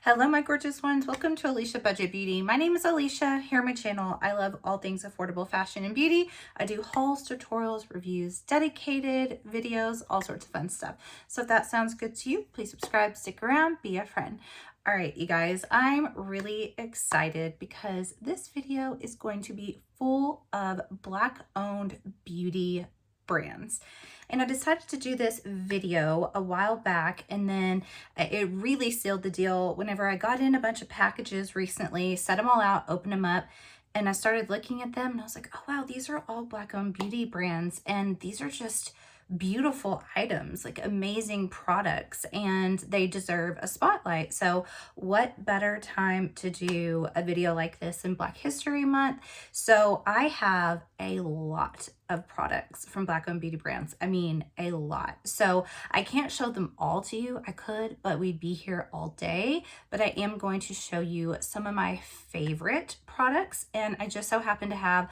Hello, my gorgeous ones. Welcome to Alicia Budget Beauty. My name is Alicia. Here on my channel, I love all things affordable fashion and beauty. I do hauls, tutorials, reviews, dedicated videos, all sorts of fun stuff. So if that sounds good to you, please subscribe, stick around, be a friend. All right, you guys, I'm really excited because this video is going to be full of Black-owned beauty brands. And I decided to do this video a while back, and then it really sealed the deal whenever I got in a bunch of packages recently, set them all out, opened them up, and I started looking at them and I was like, oh wow, these are all Black-owned beauty brands, and these are just beautiful items, like amazing products, and they deserve a spotlight. So what better time to do a video like this in Black History Month? So I have a lot of products from Black-owned beauty brands. I mean, a lot. So I can't show them all to you. I could, but we'd be here all day. But I am going to show you some of my favorite products, and I just so happen to have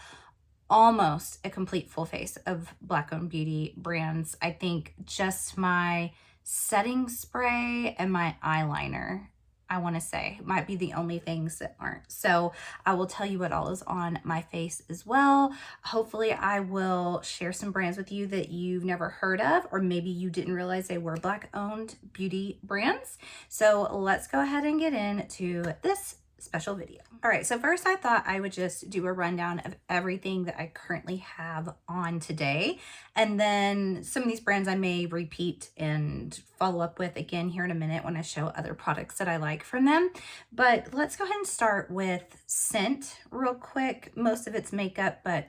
almost a complete full face of Black-owned beauty brands. I think just my setting spray and my eyeliner, I want to say, might be the only things that aren't. So I will tell you what all is on my face as well. Hopefully I will share some brands with you that you've never heard of, or maybe you didn't realize they were Black-owned beauty brands. So let's go ahead and get into this special video. All right, so first I thought I would just do a rundown of everything that I currently have on today, and then some of these brands I may repeat and follow up with again here in a minute when I show other products that I like from them. But let's go ahead and start with scent real quick. Most of it's makeup, but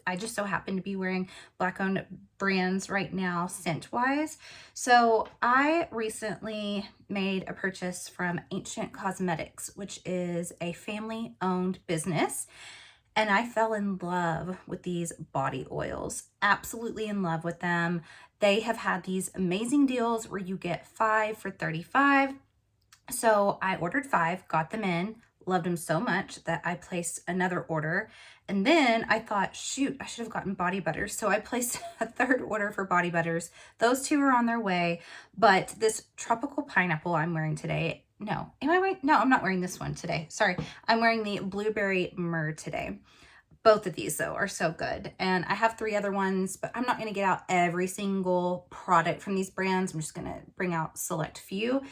I just so happen to be wearing Black-owned brands right now, scent-wise. So I recently made a purchase from Ancient Cosmetics, which is a family-owned business. And I fell in love with these body oils, absolutely in love with them. They have had these amazing deals where you get 5 for $35. So I ordered 5, got them in, loved them so much that I placed another order. And then I thought, shoot, I should have gotten body butters. So I placed a third order for body butters. Those 2 are on their way. But this tropical pineapple I'm wearing today, no, am I wearing? No, I'm not wearing this one today. Sorry, I'm wearing the blueberry myrrh today. Both of these though are so good. And I have 3 other ones, but I'm not going to get out every single product from these brands. I'm just going to bring out select few.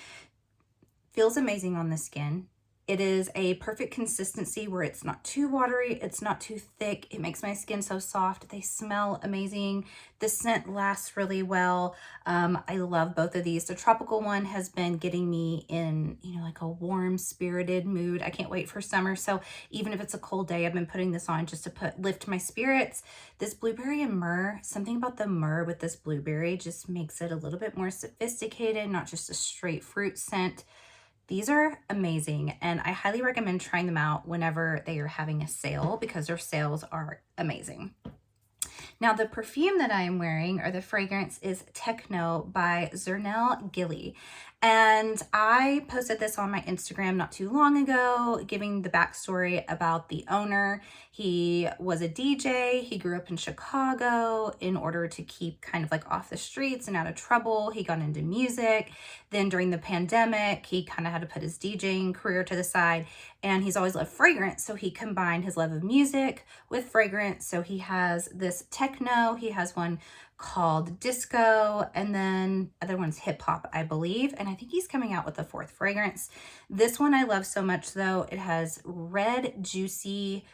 Feels amazing on the skin. It is a perfect consistency where it's not too watery, it's not too thick. It makes my skin so soft. They smell amazing. The scent lasts really well. I love both of these. The tropical one has been getting me in, like a warm spirited mood. I can't wait for summer. So even if it's a cold day, I've been putting this on just to lift my spirits. This blueberry and myrrh, something about the myrrh with this blueberry just makes it a little bit more sophisticated, not just a straight fruit scent. These are amazing, and I highly recommend trying them out whenever they are having a sale because their sales are amazing. Now, the perfume that I am wearing, or the fragrance, is Techno by Zernel Gilly. And I posted this on my Instagram not too long ago, giving the backstory about the owner. He was a DJ. He grew up in Chicago. In order to keep kind of like off the streets and out of trouble, he got into music. Then during the pandemic, he kind of had to put his DJing career to the side, and he's always loved fragrance. So he combined his love of music with fragrance. So he has this techno, he has one called disco, and then other one's hip hop, I believe. And I think he's coming out with a 4th fragrance. This one I love so much though. It has red, juicy,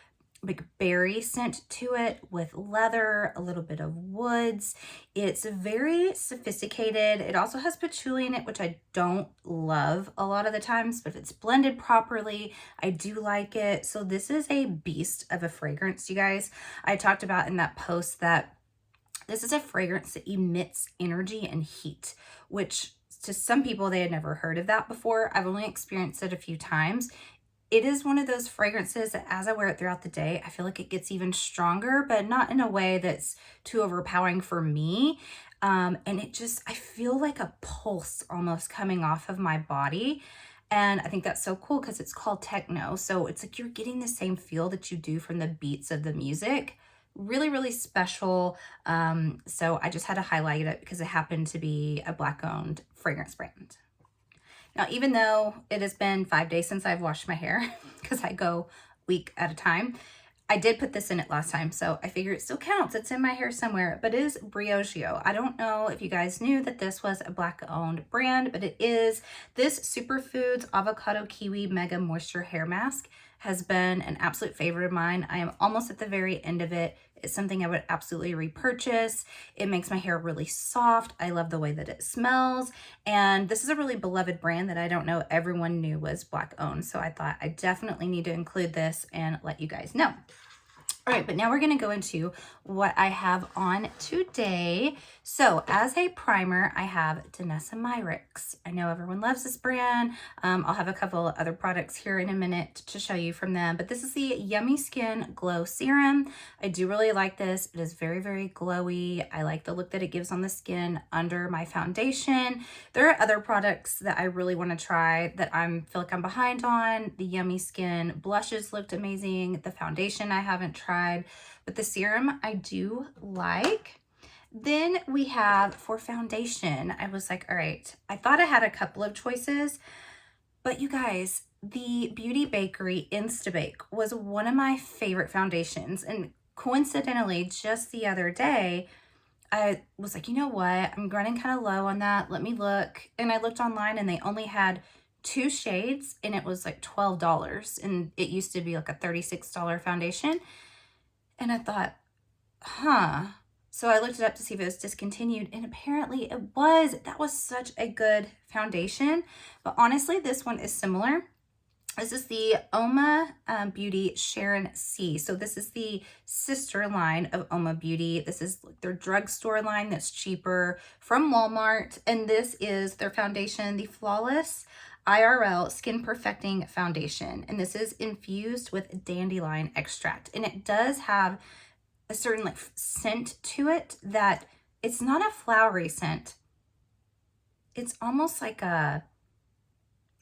like berry scent to it with leather, a little bit of woods. It's very sophisticated. It also has patchouli in it, which I don't love a lot of the times, but if it's blended properly, I do like it. So this is a beast of a fragrance, you guys. I talked about in that post that this is a fragrance that emits energy and heat, which to some people, they had never heard of that before. I've only experienced it a few times. It is one of those fragrances that as I wear it throughout the day, I feel like it gets even stronger, but not in a way that's too overpowering for me. And it just, I feel like a pulse almost coming off of my body. And I think that's so cool because it's called techno. So it's like you're getting the same feel that you do from the beats of the music. Really, really special. So I just had to highlight it because it happened to be a Black-owned fragrance brand. Now, even though it has been 5 days since I've washed my hair, because I go week at a time, I did put this in it last time, so I figure it still counts. It's in my hair somewhere, but it is Briochio. I don't know if you guys knew that this was a Black-owned brand, but it is. This Superfoods Avocado Kiwi Mega Moisture Hair Mask has been an absolute favorite of mine. I am almost at the very end of it. It's something I would absolutely repurchase. It makes my hair really soft. I love the way that it smells. And this is a really beloved brand that I don't know everyone knew was Black-owned. So I thought I definitely need to include this and let you guys know. All right, but now we're going to go into what I have on today. So as a primer, I have Danessa Myricks. I know everyone loves this brand. I'll have a couple of other products here in a minute to show you from them, but this is the Yummy Skin Glow Serum. I do really like this. It is very, very glowy. I like the look that it gives on the skin under my foundation. There are other products that I really want to try that I feel like I'm behind on. The Yummy Skin blushes looked amazing. The foundation I haven't tried, but the serum I do like. Then we have for foundation, I was like, all right, I thought I had a couple of choices, but you guys, the Beauty Bakerie Instabake was one of my favorite foundations. And coincidentally, just the other day, I was like, you know what? I'm running kind of low on that. Let me look. And I looked online and they only had 2 shades and it was like $12. And it used to be like a $36 foundation. And I thought, huh. So I looked it up to see if it was discontinued, and apparently it was. That was such a good foundation. But honestly, this one is similar. This is the Uoma Beauty Sharon C. So this is the sister line of Uoma Beauty. This is their drugstore line that's cheaper from Walmart. And this is their foundation, the Flawless IRL Skin Perfecting Foundation. And this is infused with dandelion extract. And it does have a certain like scent to it that it's not a flowery scent. It's almost like a,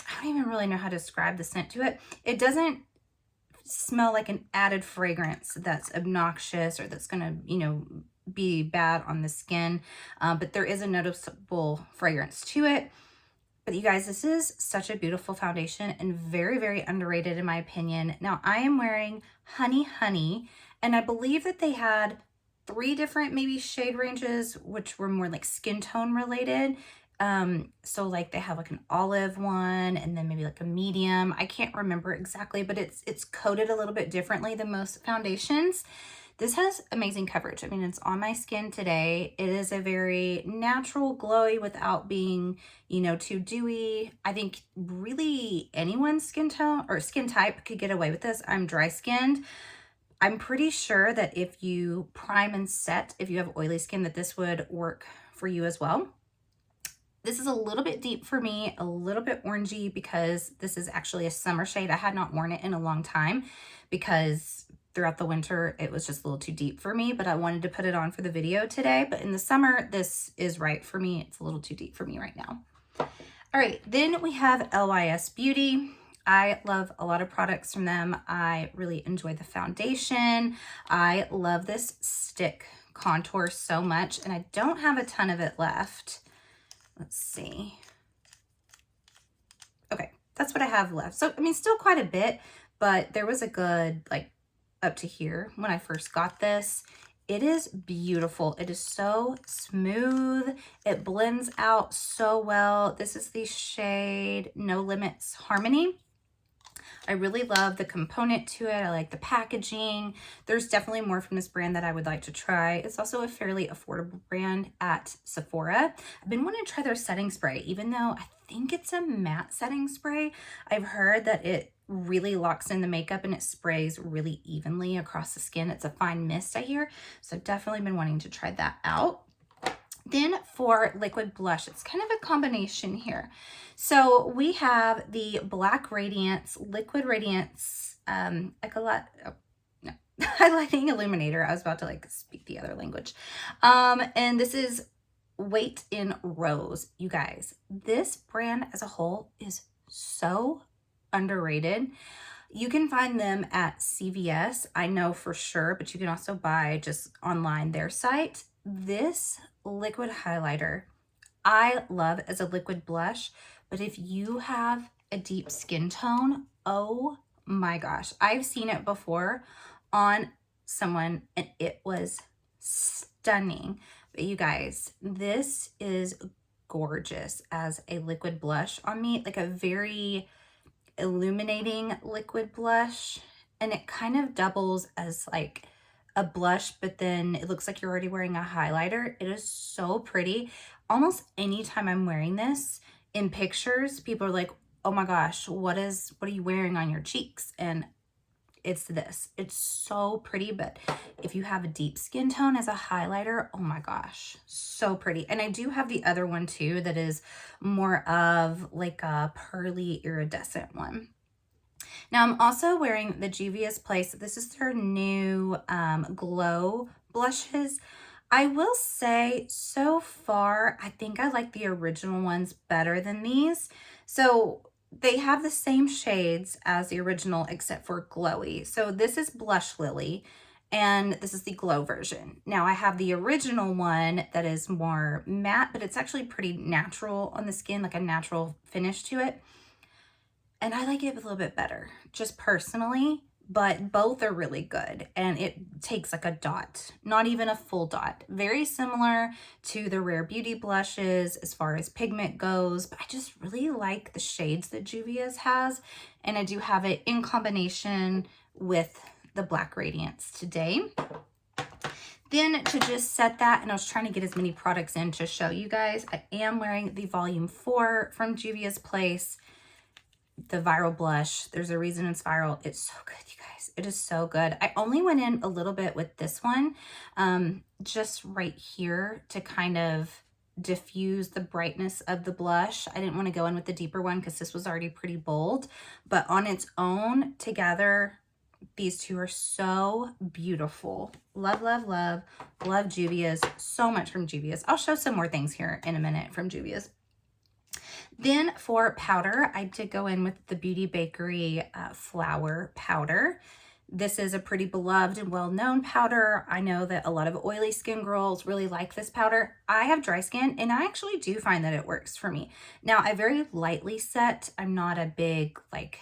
I don't even really know how to describe the scent to it. It doesn't smell like an added fragrance that's obnoxious or that's gonna, you know, be bad on the skin. But there is a noticeable fragrance to it. But you guys, this is such a beautiful foundation and very, very underrated in my opinion. Now I am wearing Honey Honey, and I believe that they had 3 different maybe shade ranges, which were more like skin tone related. So like they have like an olive one and then maybe like a medium. I can't remember exactly, but it's coated a little bit differently than most foundations. This has amazing coverage. I mean, it's on my skin today. It is a very natural, glowy without being, you know, too dewy. I think really anyone's skin tone or skin type could get away with this. I'm dry skinned. I'm pretty sure that if you prime and set, if you have oily skin, that this would work for you as well. This is a little bit deep for me, a little bit orangey because this is actually a summer shade. I had not worn it in a long time because throughout the winter, it was just a little too deep for me, but I wanted to put it on for the video today. But in the summer, this is right for me. It's a little too deep for me right now. All right, then we have LYS Beauty. I love a lot of products from them. I really enjoy the foundation. I love this stick contour so much, and I don't have a ton of it left. Let's see. Okay, that's what I have left. So, I mean, still quite a bit, but there was a good, like, up to here when I first got this. It is beautiful. It is so smooth. It blends out so well. This is the shade No Limits Harmony. I really love the component to it. I like the packaging. There's definitely more from this brand that I would like to try. It's also a fairly affordable brand at Sephora. I've been wanting to try their setting spray, even though I think it's a matte setting spray. I've heard that it really locks in the makeup and it sprays really evenly across the skin. It's a fine mist, I hear. So I've definitely been wanting to try that out. Then for liquid blush, it's kind of a combination here. So we have the Black Radiance, Liquid Radiance, Highlighting Illuminator. I was about to like speak the other language. And this is Weight in Rose. You guys, this brand as a whole is so underrated. You can find them at CVS, I know for sure, but you can also buy just online their site. This liquid highlighter I love as a liquid blush, But if you have a deep skin tone, oh my gosh, I've seen it before on someone and it was stunning. But you guys, this is gorgeous as a liquid blush on me, like a very illuminating liquid blush, and it kind of doubles as like a blush, but then it looks like you're already wearing a highlighter. It is so pretty. Almost anytime I'm wearing this in pictures, people are like, oh my gosh, what are you wearing on your cheeks? And it's this. It's so pretty, but if you have a deep skin tone as a highlighter, oh my gosh, so pretty. And I do have the other one too that is more of like a pearly iridescent one. Now I'm also wearing the Juvia's Place. This is their new glow blushes. I will say so far, I think I like the original ones better than these. So they have the same shades as the original except for glowy. So this is Blush Lily and this is the glow version. Now I have the original one that is more matte, but it's actually pretty natural on the skin, like a natural finish to it. And I like it a little bit better, just personally, but both are really good. And it takes like a dot, not even a full dot. Very similar to the Rare Beauty blushes as far as pigment goes, but I just really like the shades that Juvia's has. And I do have it in combination with the Black Radiance today. Then to just set that, and I was trying to get as many products in to show you guys, I am wearing the Volume 4 from Juvia's Place. The Viral Blush. There's a reason it's viral. It's so good, you guys. It is so good. I only went in a little bit with this one, just right here to kind of diffuse the brightness of the blush. I didn't want to go in with the deeper one because this was already pretty bold, but on its own together, these two are so beautiful. Love, love, love. Love Juvia's. So much from Juvia's. I'll show some more things here in a minute from Juvia's. Then for powder, I did go in with the Beauty Bakerie Flour Powder. This is a pretty beloved and well-known powder. I know that a lot of oily skin girls really like this powder. I have dry skin and I actually do find that it works for me. Now, I very lightly set. I'm not a big like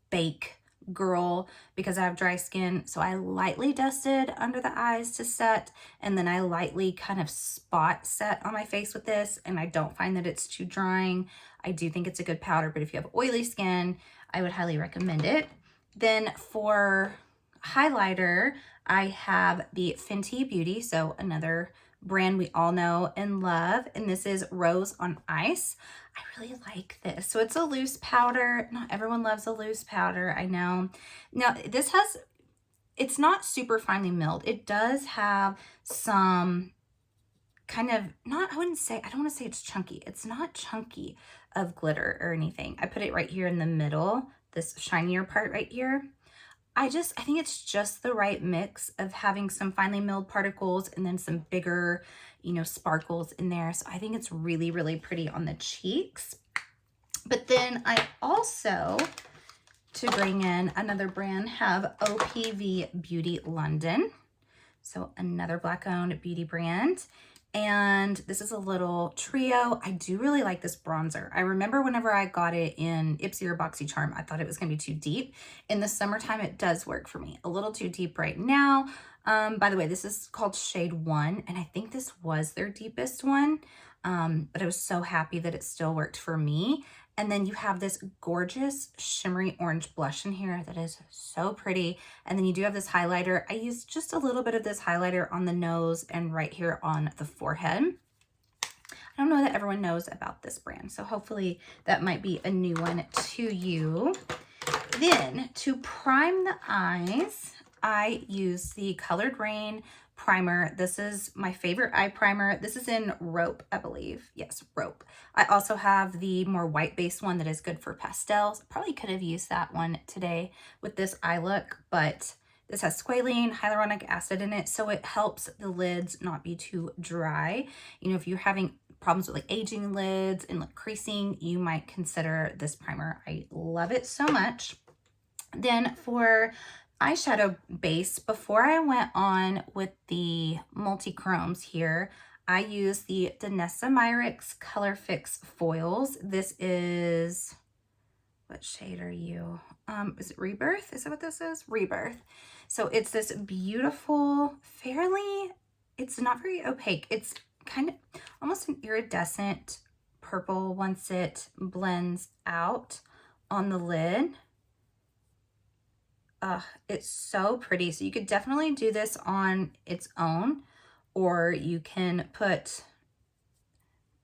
bake girl because I have dry skin. So I lightly dusted under the eyes to set, and then I lightly kind of spot set on my face with this, and I don't find that it's too drying. I do think it's a good powder, but if you have oily skin, I would highly recommend it. Then for highlighter, I have the Fenty Beauty, so another brand we all know and love, and this is Rose on Ice. I really like this. So it's a loose powder. Not everyone loves a loose powder, I know. Now this has, it's not super finely milled. It does have some kind of, not, I wouldn't say, I don't want to say it's chunky. It's not chunky of glitter or anything. I put it right here in the middle, this shinier part right here. I think it's just the right mix of having some finely milled particles and then some bigger, you know, sparkles in there. So I think it's really, really pretty on the cheeks. But then I also, to bring in another brand, have OPV Beauty London. So another Black-owned beauty brand. And this is a little trio. I do really like this bronzer. I remember whenever I got it in Ipsy or BoxyCharm, I thought it was going to be too deep. In the summertime, it does work for me. A little too deep right now. By the way, this is called Shade 1, and I think this was their deepest one. But I was so happy that it still worked for me. And then you have this gorgeous shimmery orange blush in here that is so pretty. And then you do have this highlighter. I used just a little bit of this highlighter on the nose and right here on the forehead. I don't know that everyone knows about this brand, so hopefully that might be a new one to you. Then to prime the eyes, I use the Colored Raine primer. This is my favorite eye primer. This is in Rope, I believe. Yes, Rope. I also have the more white-based one that is good for pastels. Probably could have used that one today with this eye look, but this has squalene, hyaluronic acid in it, so it helps the lids not be too dry. You know, if you're having problems with like aging lids and like creasing, you might consider this primer. I love it so much. Then for eyeshadow base, before I went on with the multi-chromes here, I use the Danessa Myricks Color Fix Foils. This is, what shade are you? Is it Rebirth? Is that what this is? Rebirth. So it's this beautiful, fairly, it's not very opaque. It's kind of almost an iridescent purple once it blends out on the lid. It's so pretty. So you could definitely do this on its own, or you can put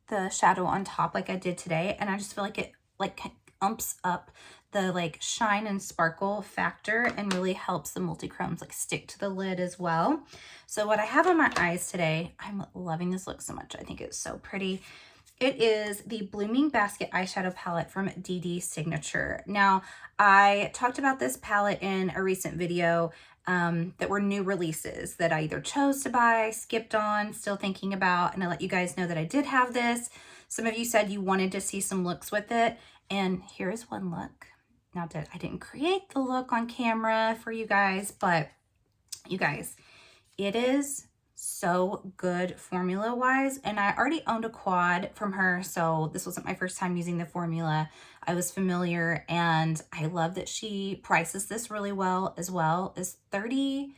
the shadow on top like I did today. And I just feel like it like umps up the like shine and sparkle factor and really helps the multi-chromes like stick to the lid as well. So what I have on my eyes today, I'm loving this look so much. I think it's so pretty. It is the Blooming Basket eyeshadow palette from Dede Signature. Now, I talked about this palette in a recent video that were new releases that I either chose to buy, skipped on, still thinking about, and I let you guys know that I did have this. Some of you said you wanted to see some looks with it, and here's one look. Now, I didn't create the look on camera for you guys, but you guys, it is so good formula wise, and I already owned a quad from her, so this wasn't my first time using the formula. I was familiar, and I love that she prices this really well as well. Is $36,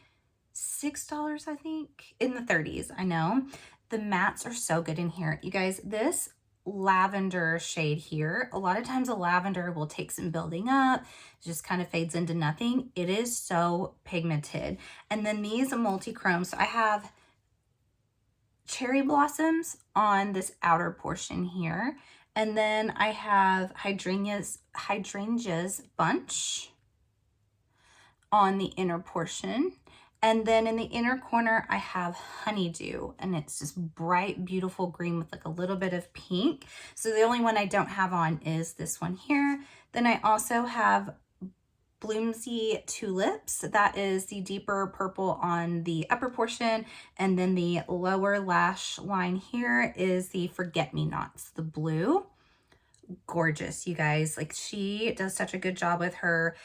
I think, in the 30s. I know the mattes are so good in here, you guys. This lavender shade here, a lot of times a lavender will take some building up, it just kind of fades into nothing. It is so pigmented. And then these multi-chromes, so I have cherry blossoms on this outer portion here, and then I have hydrangeas bunch on the inner portion, and then in the inner corner I have honeydew, and it's this bright beautiful green with like a little bit of pink. So the only one I don't have on is this one here. Then I also have Bloomsy Tulips. That is the deeper purple on the upper portion, and then the lower lash line here is the Forget-Me-Nots, the blue. Gorgeous, you guys. Like, she does such a good job with her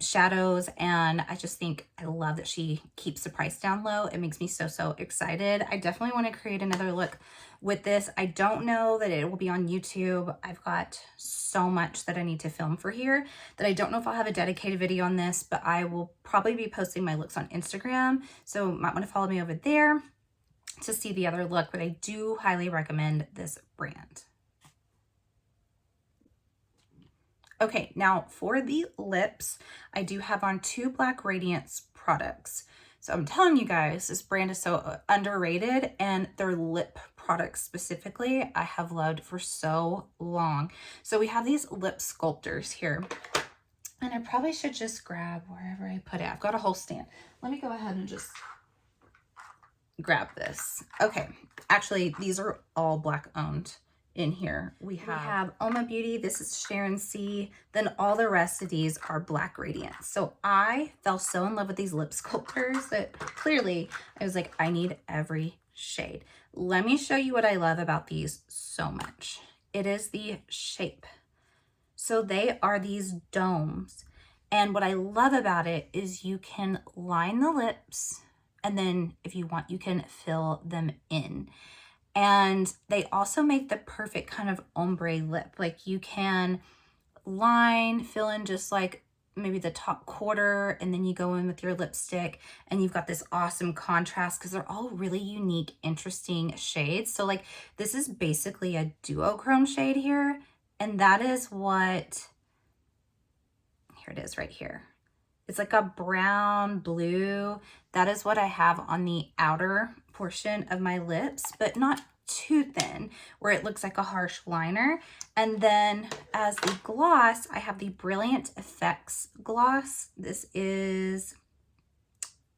shadows, and I just think I love that she keeps the price down low. It makes me so excited. I definitely want to create another look with this. I don't know that it will be on YouTube. I've got so much that I need to film for here that I don't know if I'll have a dedicated video on this, but I will probably be posting my looks on Instagram, so you might want to follow me over there to see the other look. But I do highly recommend this brand. Okay, now for the lips, I do have on 2 Black Radiance products. So I'm telling you guys, this brand is so underrated, and their lip products specifically, I have loved for so long. So we have these lip sculptors here, and I probably should just grab wherever I put it. I've got a whole stand. Let me go ahead and just grab this. Okay, actually, these are all Black owned. In here we have Uoma Beauty, this is Sharon C, then all the rest of these are Black Radiance. So I fell so in love with these lip sculptors that clearly I was like, I need every shade. Let me show you what I love about these so much. It is the shape. So they are these domes, and what I love about it is you can line the lips, and then if you want, you can fill them in. And they also make the perfect kind of ombre lip. Like, you can line, fill in just like maybe the top quarter, and then you go in with your lipstick, and you've got this awesome contrast because they're all really unique, interesting shades. So like, this is basically a duochrome shade here, and that is what, here it is right here. It's like a brown blue. That is what I have on the outer portion of my lips, but not too thin where it looks like a harsh liner. And then as the gloss, I have the Brilliant Effects gloss. This is,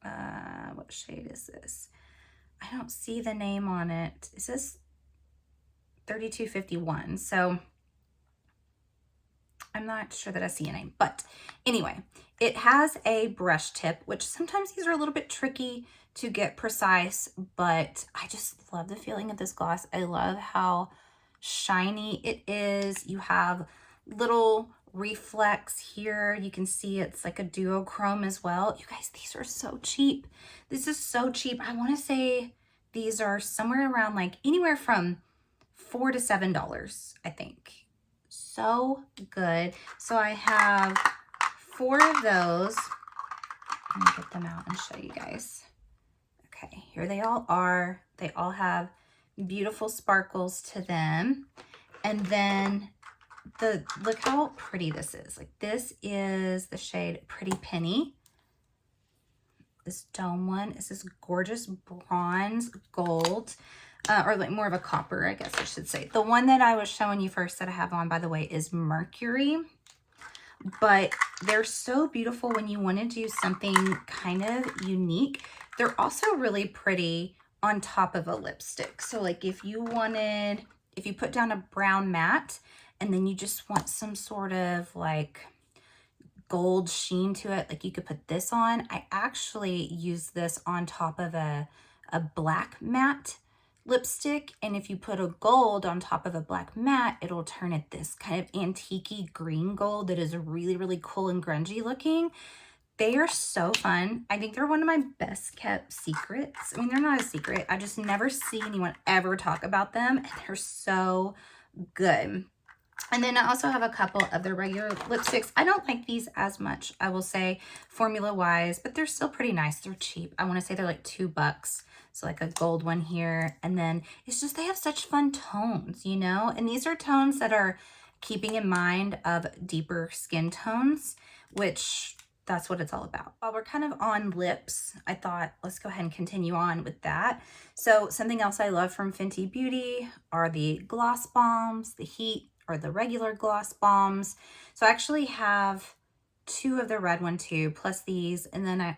what shade is this? I don't see the name on it. Is this 3251? So I'm not sure that I see a name, but anyway, it has a brush tip, which sometimes these are a little bit tricky to get precise, but I just love the feeling of this gloss. I love how shiny it is. You have little reflex here. You can see it's like a duochrome as well. You guys, these are so cheap. This is so cheap. I want to say These are somewhere around like anywhere from $4 to $7, I think. So good. So I have 4 of those. Let me get them out and show you guys. Okay, here they all are. They all have beautiful sparkles to them. And then look how pretty this is. Like, this is the shade Pretty Penny. This dome one is this gorgeous bronze gold, or like more of a copper, I guess I should say. The one that I was showing you first that I have on, by the way, is Mercury. But they're so beautiful when you want to do something kind of unique. They're also really pretty on top of a lipstick. So like if you put down a brown matte and then you just want some sort of like gold sheen to it, like you could put this on. I actually use this on top of a black matte lipstick, and if you put a gold on top of a black matte, it'll turn it this kind of antique-y green gold that is really, really cool and grungy looking. They are so fun. I think they're one of my best kept secrets. I mean, they're not a secret. I just never see anyone ever talk about them, and they're so good. And then I also have a couple of the regular lipsticks. I don't like these as much, I will say, formula-wise, but they're still pretty nice. They're cheap. I want to say they're like $2. So like a gold one here. And then it's just, they have such fun tones, you know? And these are tones that are keeping in mind of deeper skin tones, which that's what it's all about. While we're kind of on lips, I thought, let's go ahead and continue on with that. So something else I love from Fenty Beauty are the gloss bombs, the heat or the regular gloss bombs. So I actually have 2 of the red one too, plus these. And then I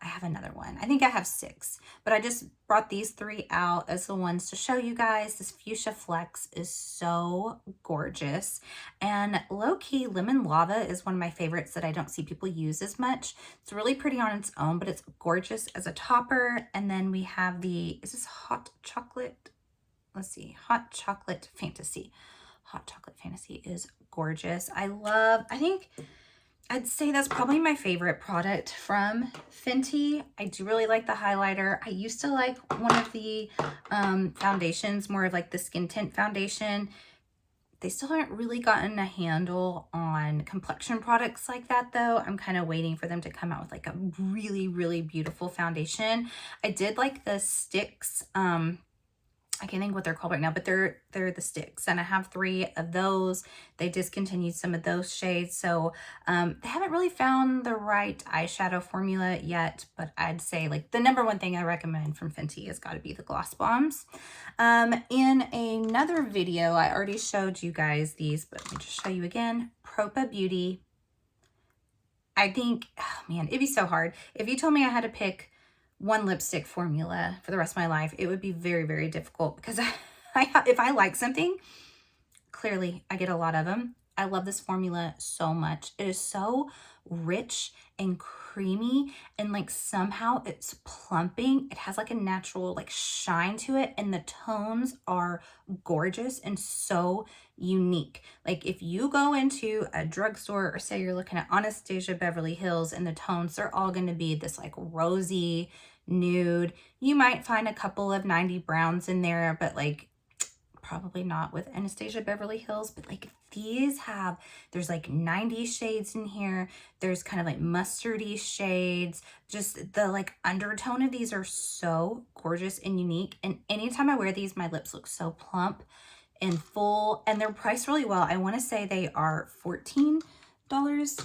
have another one. I think I have 6, but I just brought these 3 out as the ones to show you guys. This Fuchsia Flex is so gorgeous. And low-key, Lemon Lava is one of my favorites that I don't see people use as much. It's really pretty on its own, but it's gorgeous as a topper. And then we have is this Hot Chocolate? Let's see, Hot Chocolate Fantasy. Hot Chocolate Fantasy is gorgeous. I think I'd say that's probably my favorite product from Fenty. I do really like the highlighter. I used to like one of the foundations, more of like the Skin Tint foundation. They still haven't really gotten a handle on complexion products like that though. I'm kind of waiting for them to come out with like a really, really beautiful foundation. I did like the sticks. I can't think what they're called right now, but they're the sticks, and I have 3 of those. They discontinued some of those shades, so they haven't really found the right eyeshadow formula yet, but I'd say like the #1 thing I recommend from Fenty has got to be the gloss bombs. In another video, I already showed you guys these, but let me just show you again. Uoma Beauty. I think, oh man, it'd be so hard. If you told me I had to pick one lipstick formula for the rest of my life, it would be very, very difficult because if I like something, clearly I get a lot of them. I love this formula so much. It is so rich and creamy, and like somehow it's plumping. It has like a natural like shine to it, and the tones are gorgeous and so unique. Like if you go into a drugstore, or say you're looking at Anastasia Beverly Hills, and the tones, they're all going to be this like rosy nude. You might find a couple of 90 browns in there, but like probably not with Anastasia Beverly Hills. But like there's like 90 shades in here. There's kind of like mustardy shades. Just the like undertone of these are so gorgeous and unique. And anytime I wear these, my lips look so plump and full, and they're priced really well. I want to say they are $14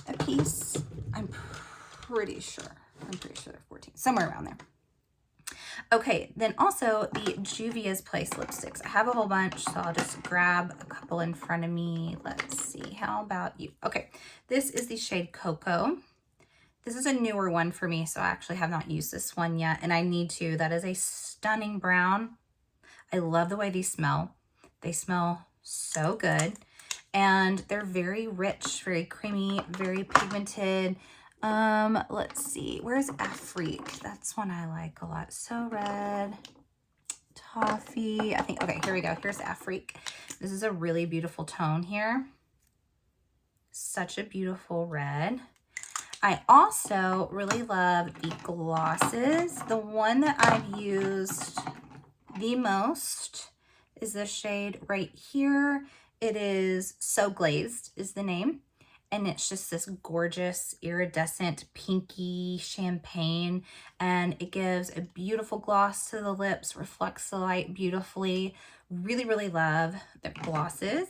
a piece. I'm pretty sure they're 14, somewhere around there. Okay, then also the Juvia's Place lipsticks. I have a whole bunch, so I'll just grab a couple in front of me. Let's see, how about you? Okay, this is the shade Cocoa. This is a newer one for me, so I actually have not used this one yet, and I need to. That is a stunning brown. I love the way these smell. They smell so good, and they're very rich, very creamy, very pigmented. Let's see, where's Afrique? That's one I like a lot. So Red, Toffee, I think. Okay, here we go. Here's Afrique. This is a really beautiful tone here. Such a beautiful red. I also really love the glosses. The one that I've used the most is this shade right here. It is So Glazed is the name. And it's just this gorgeous iridescent pinky champagne. And it gives a beautiful gloss to the lips, reflects the light beautifully. Really, really love the glosses.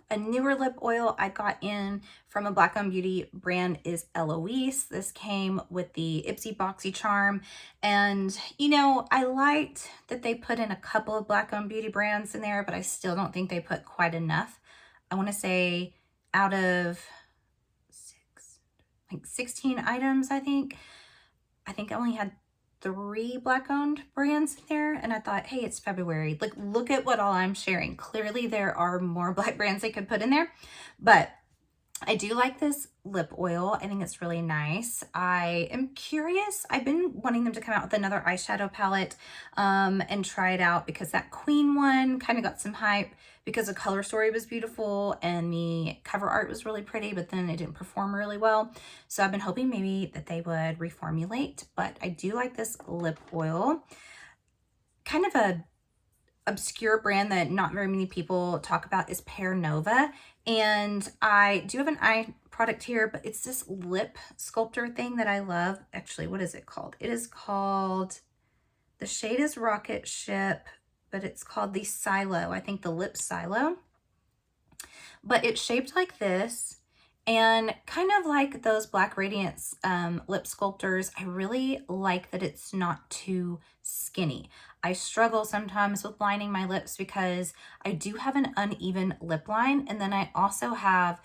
A newer lip oil I got in from a Black-owned beauty brand is Eloise. This came with the Ipsy Boxy Charm. And, you know, I liked that they put in a couple of Black-owned beauty brands in there, but I still don't think they put quite enough. I want to say out of 16 items, I think I only had 3 Black-owned brands in there, and I thought, hey, it's February. Like, look at what all I'm sharing. Clearly, there are more Black brands they could put in there, but I do like this lip oil. I think it's really nice. I am curious. I've been wanting them to come out with another eyeshadow palette and try it out because that Queen one kind of got some hype because the color story was beautiful and the cover art was really pretty, but then it didn't perform really well. So I've been hoping maybe that they would reformulate, but I do like this lip oil. Kind of a obscure brand that not very many people talk about is Pear Nova. And I do have an eye product here, but it's this lip sculptor thing that I love. Actually, what is it called? It is called, the shade is Rocket Ship, but it's called the Silo. I think the lip Silo. But it's shaped like this and kind of like those Black Radiance lip sculptors. I really like that it's not too skinny. I struggle sometimes with lining my lips because I do have an uneven lip line, and then I also have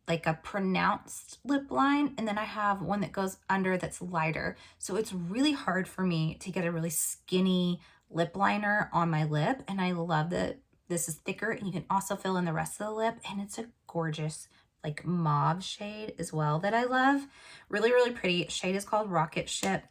like a pronounced lip line, and then I have one that goes under that's lighter. So it's really hard for me to get a really skinny lip liner on my lip, and I love that this is thicker and you can also fill in the rest of the lip, and it's a gorgeous like mauve shade as well that I love. Really, really pretty. Shade is called Rocket Ship.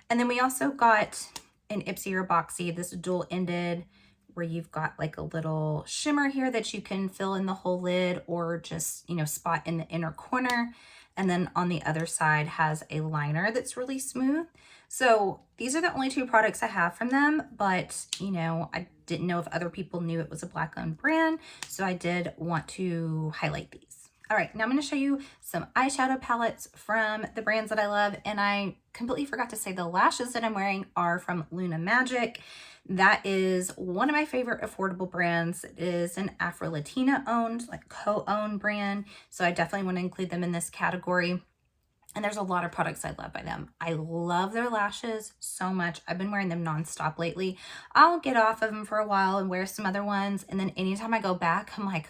And then we also got an Ipsy or Boxy, this dual-ended, where you've got like a little shimmer here that you can fill in the whole lid or just, you know, spot in the inner corner. And then on the other side has a liner that's really smooth. So these are the only 2 products I have from them, but you know, I didn't know if other people knew it was a Black-owned brand, so I did want to highlight these. All right, now I'm going to show you some eyeshadow palettes from the brands that I love, and I completely forgot to say the lashes that I'm wearing are from Luna Magic. That is one of my favorite affordable brands. It is an Afro-Latina owned, like co-owned brand, so I definitely want to include them in this category. And there's a lot of products I love by them. I love their lashes so much. I've been wearing them nonstop lately. I'll get off of them for a while and wear some other ones, and then anytime I go back, I'm like,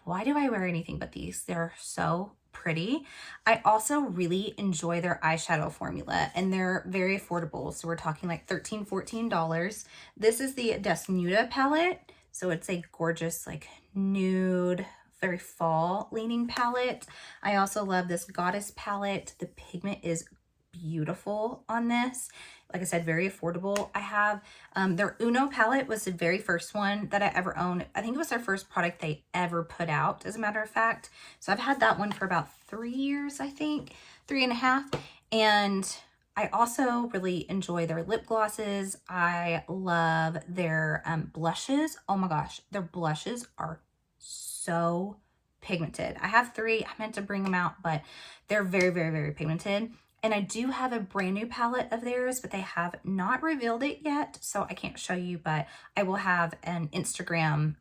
why do I wear anything but these? They're so pretty. I also really enjoy their eyeshadow formula, and they're very affordable. So we're talking like $13, $14. This is the Desnuda palette. So it's a gorgeous like nude, very fall leaning palette. I also love this Goddess palette. The pigment is beautiful on this. Like I said, very affordable. I have their Uno palette was the very first one that I ever owned. I think it was their first product they ever put out, as a matter of fact. So I've had that one for about 3 years, I think, 3.5. And I also really enjoy their lip glosses. I love their blushes. Oh my gosh, their blushes are so pigmented. I have 3. I meant to bring them out, but they're very, very, very pigmented. And I do have a brand new palette of theirs, but they have not revealed it yet, so I can't show you, but I will have an Instagram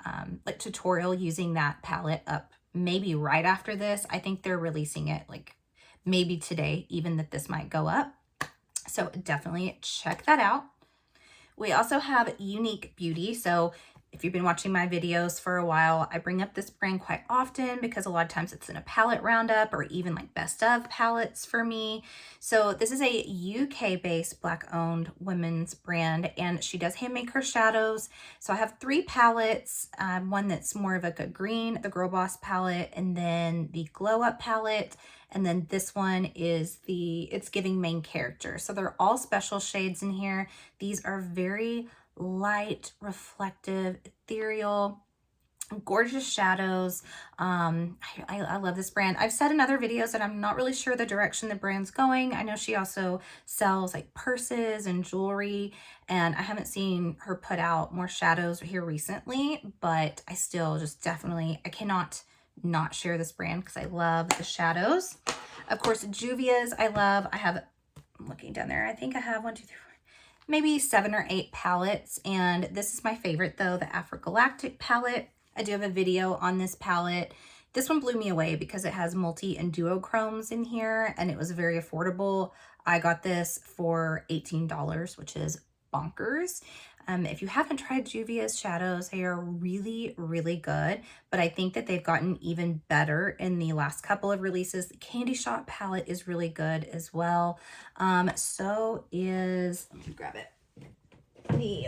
like tutorial using that palette up maybe right after this. I think they're releasing it like maybe today, even that this might go up. So definitely check that out. We also have Unique Beauty. So if you've been watching my videos for a while, I bring up this brand quite often because a lot of times it's in a palette roundup or even like best of palettes for me. So this is a UK-based Black-owned women's brand, and she does hand make her shadows. So I have 3 palettes, one that's more of like a green, the Girl Boss palette, and then the Glow Up palette. And then this one is It's Giving Main Character. So they're all special shades in here. These are very light, reflective, ethereal. Gorgeous shadows. I love this brand. I've said in other videos that I'm not really sure the direction the brand's going. I know she also sells like purses and jewelry, and I haven't seen her put out more shadows here recently, but I still just definitely, I cannot not share this brand because I love the shadows. Of course, Juvia's I love. I have, I'm looking down there, I think I have 1, 2, 3, 4, maybe 7 or 8 palettes, and this is my favorite though, the Afro-Galactic palette. I do have a video on this palette. This one blew me away because it has multi and duochromes in here and it was very affordable. I got this for $18, which is bonkers. If you haven't tried Juvia's shadows, they are really, really good, but I think that they've gotten even better in the last couple of releases. The Candy Shop palette is really good as well. So is, let me grab it, the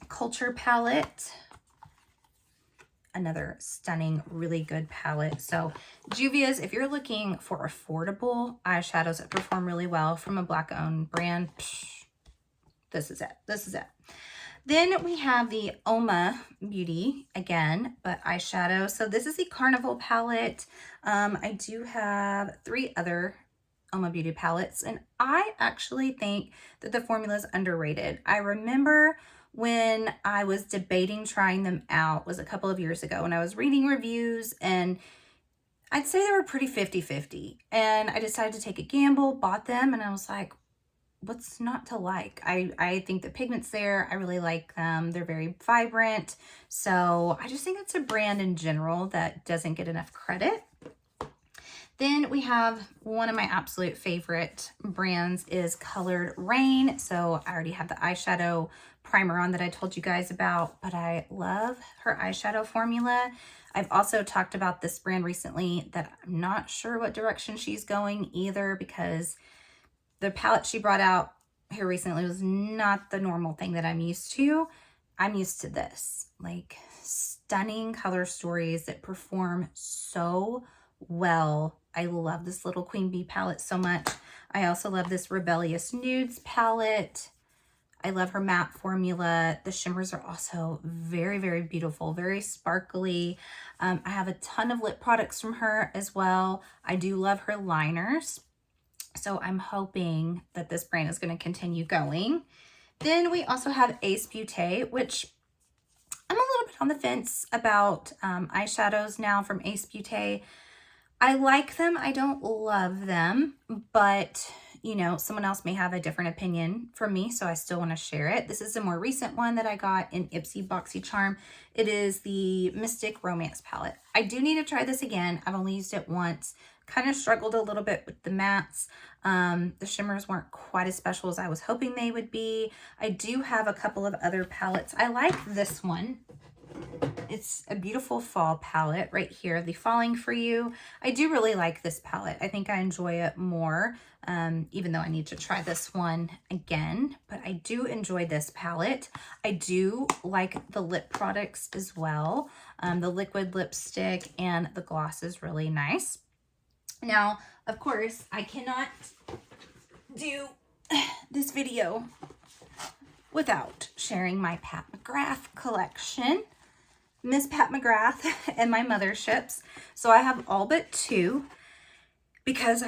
Culture palette. Another stunning, really good palette. So Juvia's, if you're looking for affordable eyeshadows that perform really well from a Black owned brand, this is it. This is it. Then we have the Uoma Beauty again, but eyeshadow. So this is the Carnival palette. I do have 3 other Uoma Beauty palettes, and I actually think that the formula is underrated. I remember when I was debating trying them out, was a couple of years ago, and I was reading reviews, and I'd say they were pretty 50-50. And I decided to take a gamble, bought them, and I was like, what's not to like? I think the pigment's there. I really like them. They're very vibrant. So I just think it's a brand in general that doesn't get enough credit. Then we have one of my absolute favorite brands is Colored Raine. So I already have the eyeshadow primer on that I told you guys about, but I love her eyeshadow formula. I've also talked about this brand recently that I'm not sure what direction she's going either, because the palette she brought out here recently was not the normal thing that I'm used to. I'm used to this, like stunning color stories that perform so well. I love this little Queen Bee palette so much. I also love this Rebellious Nudes palette. I love her matte formula. The shimmers are also very, very beautiful, very sparkly. I have a ton of lip products from her as well. I do love her liners. So I'm hoping that this brand is going to continue going. Then we also have Ace Beauty, which I'm a little bit on the fence about eyeshadows now from Ace Beauty. I like them. I don't love them, but you know, someone else may have a different opinion from me, so I still want to share it. This is a more recent one that I got in Ipsy Boxy Charm. It is the Mystic Romance palette. I do need to try this again. I've only used it once. Kind of struggled a little bit with the mattes. The shimmers weren't quite as special as I was hoping they would be. I do have a couple of other palettes. I like this one. It's a beautiful fall palette right here, the Falling For You. I do really like this palette. I think I enjoy it more, even though I need to try this one again, but I do enjoy this palette. I do like the lip products as well. The liquid lipstick and the gloss is really nice. Now, of course, I cannot do this video without sharing my Pat McGrath collection. Miss Pat McGrath and my motherships. So I have all but 2 because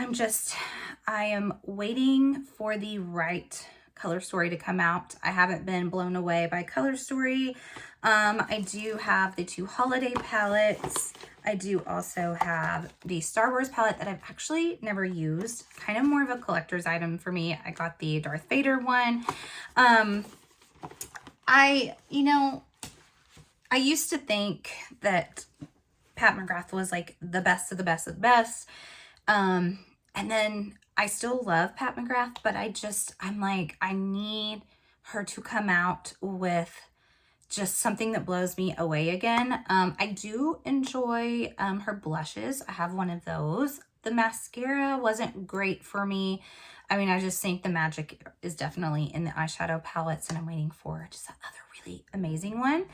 I am waiting for the right color story to come out. I haven't been blown away by color story. I do have the 2 holiday palettes. I do also have the Star Wars palette that I've actually never used. Kind of more of a collector's item for me. I got the Darth Vader one. I used to think that Pat McGrath was like the best of the best of the best. And then I still love Pat McGrath, but I'm like, I need her to come out with just something that blows me away again. I do enjoy her blushes. I have one of those. The mascara wasn't great for me. I mean, I just think the magic is definitely in the eyeshadow palettes, and I'm waiting for just that other really amazing one.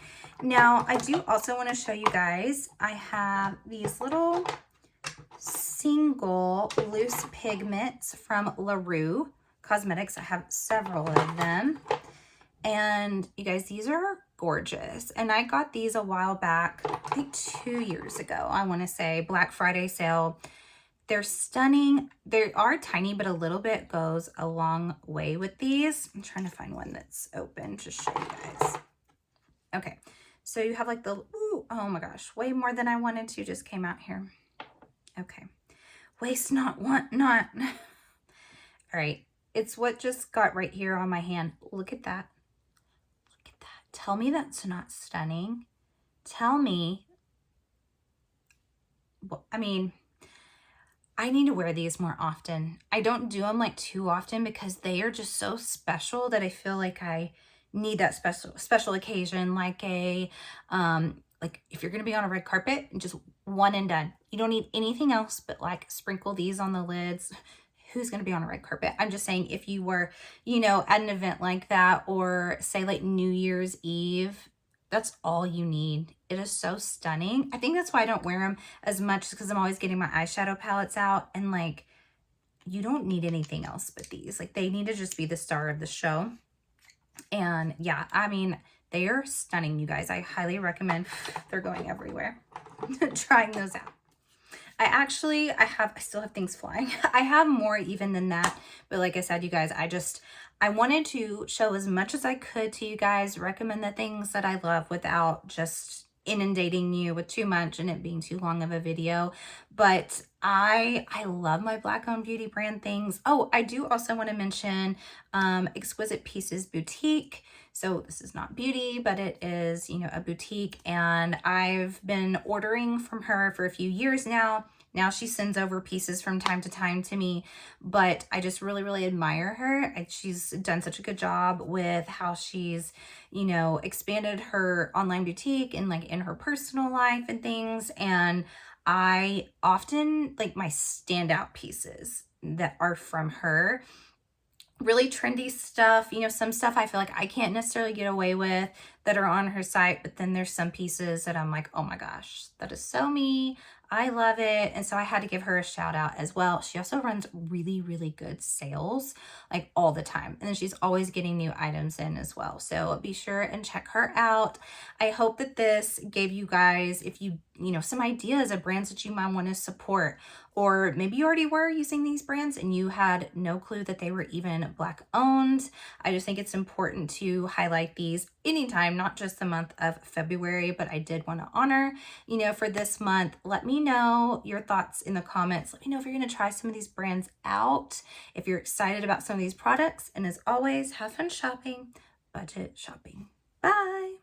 Now, I do also want to show you guys, I have these little single loose pigments from LaRue Cosmetics. I have several of them. And you guys, these are gorgeous. And I got these a while back, I think 2 years ago, I want to say, Black Friday sale. They're stunning. They are tiny, but a little bit goes a long way with these. I'm trying to find one that's open to show you guys. Okay, so you have like the, ooh, oh my gosh, way more than I wanted to just came out here. Okay, waste not, want not. All right, it's what just got right here on my hand. Look at that. Look at that. Tell me that's not stunning. Tell me, well, I mean, I need to wear these more often. I don't do them like too often because they are just so special that I feel like I need that special occasion, like a like if you're gonna be on a red carpet, just one and done. You don't need anything else but like sprinkle these on the lids. Who's gonna be on a red carpet? I'm just saying, if you were, you know, at an event like that, or say like New Year's Eve, that's all you need. It is so stunning. I think that's why I don't wear them as much, because I'm always getting my eyeshadow palettes out, and like, you don't need anything else but these. Like, they need to just be the star of the show. And yeah, I mean, they are stunning, you guys. I highly recommend. They're going everywhere. Trying those out. I still have things flying. I have more even than that. But like I said, you guys, I wanted to show as much as I could to you guys, recommend the things that I love without just inundating you with too much and it being too long of a video. But I love my Black owned beauty brand things. Oh, I do also want to mention Exquisite Pieces Boutique. So this is not beauty, but it is, you know, a boutique, and I've been ordering from her for a few years now. Now she sends over pieces from time to time to me, but I just really, really admire her. She's done such a good job with how she's, you know, expanded her online boutique and like in her personal life and things. And I often like my standout pieces that are from her. Really trendy stuff, you know, some stuff I feel like I can't necessarily get away with that are on her site, but then there's some pieces that I'm like, oh my gosh, that is so me. I love it. And so I had to give her a shout out as well. She also runs really, really good sales, like all the time. And then she's always getting new items in as well. So be sure and check her out. I hope that this gave you guys, if you know, some ideas of brands that you might want to support, or maybe you already were using these brands and you had no clue that they were even Black owned. I just think it's important to highlight these anytime, not just the month of February, but I did want to honor, you know, for this month. Let me know your thoughts in the comments. Let me know if you're going to try some of these brands out, if you're excited about some of these products. And as always, have fun shopping, budget shopping. Bye.